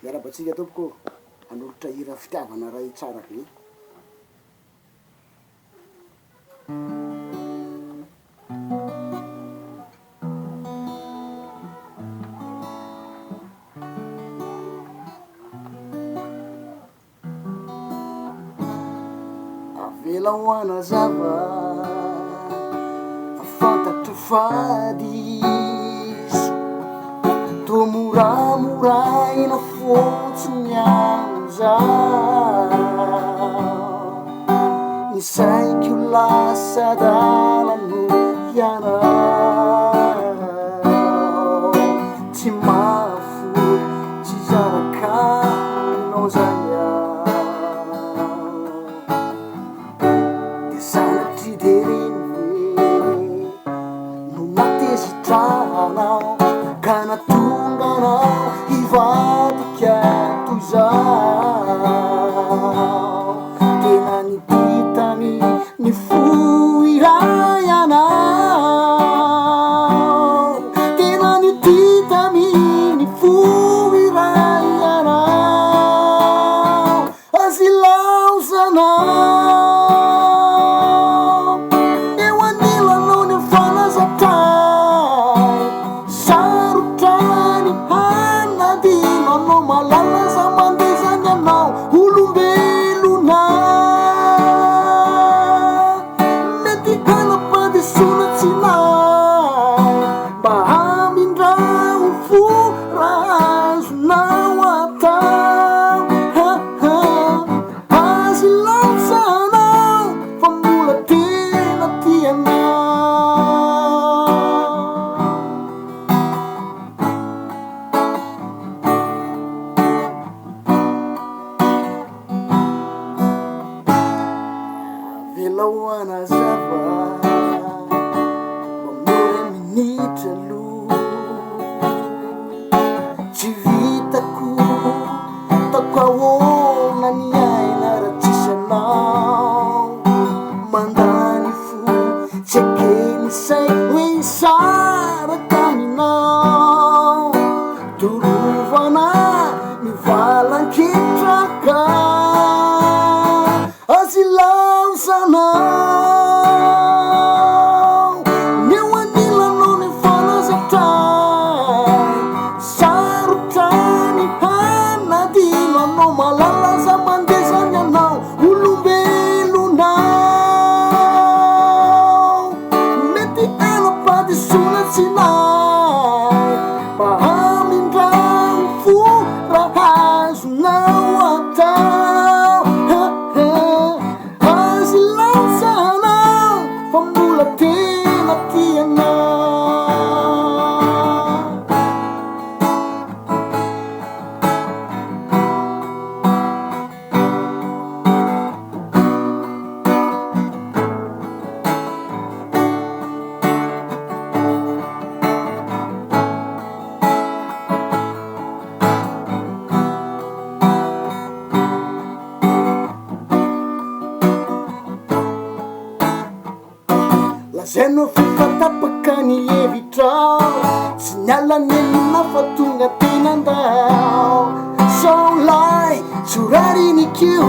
Miarabatsika tompoko hanolotra hira fitiavana ray tsara be. Avela hoana zava afantatro fady toa moramoraina fotsiny amizao ny saiko lasa dalano ianao tsy mafo tsy zarakanao zany de sanatry de reny no natezitranao ka natonganao hivadika toy zao tena nititany ny foiray anao tena nititany ny foiray anao azy laozanao eo anilanao ny fanazatay sarotrany hanadino anao malalaza mandezany anao olombelona mety hanampandesonatsinay mba hamindrao fo raha azonao atao azy laozanao fa mbola tena tianao. Avela hoana zava mamore minitra aloha tsy vitako tako ahoana ny aina raha tsisy anao mandany fo tsy akeny say hoe hisaraka aminao dorovana mivalan-ketraka azy laozanao eo anilanao ny fanazatay sarotrany hanadino anao malalaza mandezany anao olombelonao mety hanampandesonatsinay mba hamindrao fo raha azonao atao azy laozanao fa mbola tena tianao. Lazainao fifatapaka ny hevitrao tsy niala nenina fa tonga tena andao sao lay tsorarinikeo